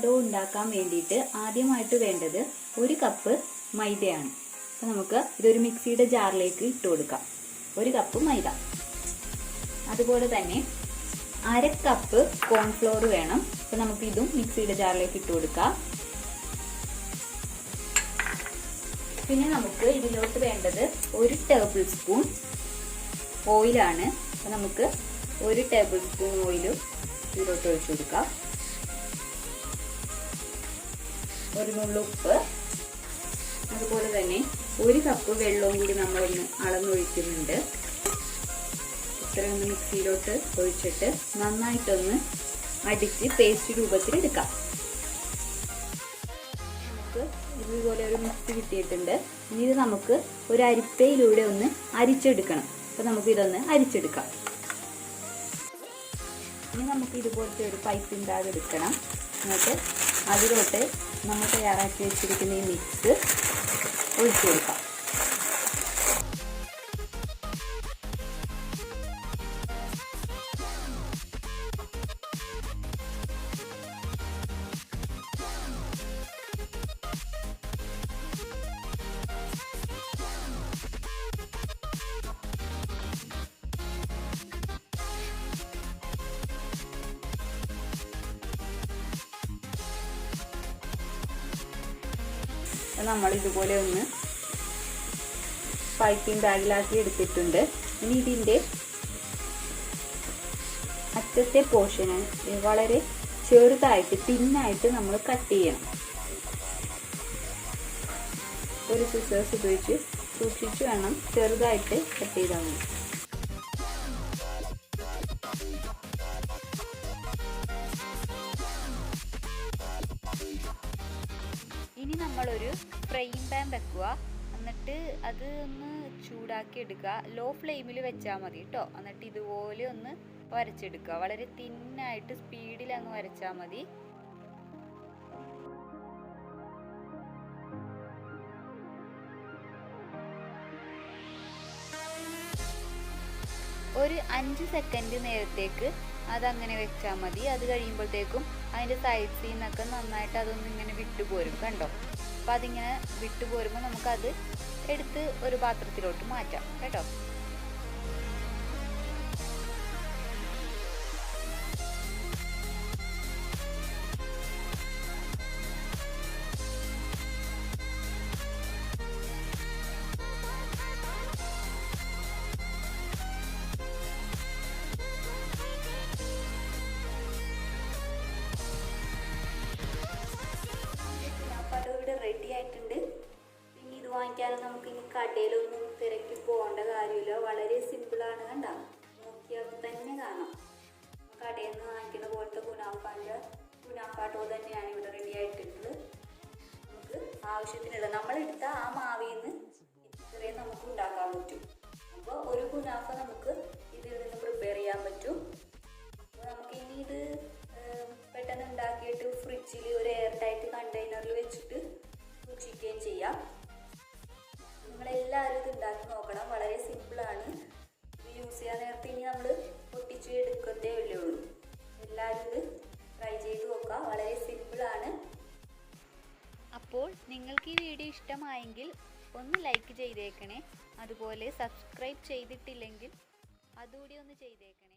ഡോ ഉണ്ടാക്കാൻ വേണ്ടിയിട്ട് ആദ്യമായിട്ട് വേണ്ടത് 1 കപ്പ് മൈദയാണ്. അപ്പോൾ നമുക്ക് ഇതൊരു മിക്സിയുടെ ജാറിലേക്ക് ഇട്ട് കൊടുക്കാം. 1 കപ്പ് മൈദ. അതുപോലെ തന്നെ 1/2 കപ്പ് കോൺഫ്ലോർ വേണം. അപ്പോൾ നമുക്ക് ഇതും മിക്സിയുടെ ജാറിലേക്ക് ഇട്ട് കൊടുക്കാം. പിന്നെ നമുക്ക് ഇതിലോട്ട് വേണ്ടത് 1 ടേബിൾ സ്പൂൺ ഓയിലാണ്. അപ്പോൾ നമുക്ക് 1 ടേബിൾ സ്പൂൺ ഓയിലും ഇതിലോട്ട് ഒഴിച്ചു കൊടുക്കാം. 1 നുള്ളു ഉപ്പ്, അതുപോലെ തന്നെ 1 കപ്പ് വെള്ളവും കൂടി നമ്മളൊന്ന് അളന്നൊഴിക്കുന്നുണ്ട്. ഇത്രയൊന്ന് മിക്സിയിലോട്ട് ഒഴിച്ചിട്ട് നന്നായിട്ടൊന്ന് അടിച്ച് പേസ്റ്റ് രൂപത്തിൽ എടുക്കാം. നമുക്ക് ഇതുപോലെ ഒരു മിക്സ് കിട്ടിയിട്ടുണ്ട്. ഇനി ഇത് നമുക്ക് ഒരു അരിപ്പയിലൂടെ ഒന്ന് അരിച്ചെടുക്കണം. അപ്പോൾ നമുക്ക് ഇതൊന്ന് അരിച്ചെടുക്കാം. ഇനി നമുക്ക് ഇതുപോലത്തെ ഒരു പൈപ്പിംഗ് ബാഗ് എടുക്കണം. എന്നിട്ട് അതിലോട്ട് നമ്മൾ തയ്യാറാക്കി വെച്ചിരിക്കുന്ന ഈ മിക്സ് ഒഴിച്ചു കൊടുക്കാം. നമ്മൾ ഇതുപോലെ ഒന്ന് പൈപ്പിംഗ് ബാഗിലാക്കി എടുത്തിട്ടുണ്ട്. ഇനി ഇതിൻ്റെ അറ്റത്തെ പോർഷന് വളരെ ചെറുതായിട്ട് തിന്നായിട്ട് നമ്മൾ കട്ട് ചെയ്യണം. ഒരു സിസേഴ്സ് ഉപയോഗിച്ച് സൂക്ഷിച്ച് വേണം ചെറുതായിട്ട് കട്ട് ചെയ്താൽ മതി. ഇനി നമ്മളൊരു ഫ്രൈയിങ് പാൻ വെക്കുക. എന്നിട്ട് അത് ഒന്ന് ചൂടാക്കി എടുക്കുക. ലോ ഫ്ലെയിമിൽ വെച്ചാൽ മതി കേട്ടോ. എന്നിട്ട് ഇതുപോലെ ഒന്ന് വരച്ചെടുക്കുക. വളരെ തിന്നായിട്ട് സ്പീഡിൽ അങ്ങ് വരച്ചാൽ മതി. ഒരു 5 സെക്കൻഡ് നേരത്തേക്ക് അതങ്ങനെ വെച്ചാൽ മതി. അത് കഴിയുമ്പോഴത്തേക്കും അതിൻ്റെ സൈഡ്സിൽ നിന്നൊക്കെ നന്നായിട്ട് അതൊന്നും ഇങ്ങനെ വിട്ടുപോരും. കണ്ടോ? അപ്പോൾ അതിങ്ങനെ വിട്ടുപോരുമ്പോൾ നമുക്കത് എടുത്ത് ഒരു പാത്രത്തിലോട്ട് മാറ്റാം കേട്ടോ. റെഡി ആയിട്ടുണ്ട്. പിന്നെ ഇത് വാങ്ങിക്കാനും നമുക്ക് ഇനി കടയിലൊന്നും തിരക്കി പോകേണ്ട കാര്യമില്ല. വളരെ സിമ്പിളാണ്. കണ്ട, നോക്കിയാൽ തന്നെ കാണാം. കടയിൽ നിന്ന് വാങ്ങിക്കുന്ന പോലത്തെ കുനാഫാട്ടോ തന്നെയാണ് ഇവിടെ റെഡി ആയിട്ടുള്ളത്. നമുക്ക് ആവശ്യത്തിനുള്ള നമ്മളെടുത്ത ആ മാവിൽ നിന്ന് ഇത്രയും നമുക്ക് ഉണ്ടാക്കാൻ പറ്റും. അപ്പോൾ ഒരു കുനാഫ നമുക്ക് ഇതിൽ നിന്ന് പ്രിപ്പയർ ചെയ്യാൻ പറ്റും. അപ്പോൾ നമുക്ക് ഇനി ഇത് പെട്ടെന്ന് ഉണ്ടാക്കിയിട്ട് ഫ്രിഡ്ജിൽ ഒരു എയർ ടൈറ്റ് കണ്ടെയ്നറിൽ വെച്ചിട്ട് സൂക്ഷിക്കുകയും ചെയ്യാം. നിങ്ങളെല്ലാവരും ഇത് ഉണ്ടാക്കി നോക്കണം. വളരെ സിമ്പിളാണ്. ഇത് യൂസ് ചെയ്യാൻ നേരത്തെ ഇനി നമ്മൾ പൊട്ടിച്ച് എടുക്കത്തേ ഉള്ളൂ. എല്ലാവരും ഇത് ട്രൈ ചെയ്ത് നോക്കുക. വളരെ സിമ്പിളാണ്. അപ്പോൾ നിങ്ങൾക്ക് ഈ വീഡിയോ ഇഷ്ടമായെങ്കിൽ ഒന്ന് ലൈക്ക് ചെയ്തേക്കണേ. അതുപോലെ സബ്സ്ക്രൈബ് ചെയ്തിട്ടില്ലെങ്കിൽ അതുകൂടി ഒന്ന് ചെയ്തേക്കണേ.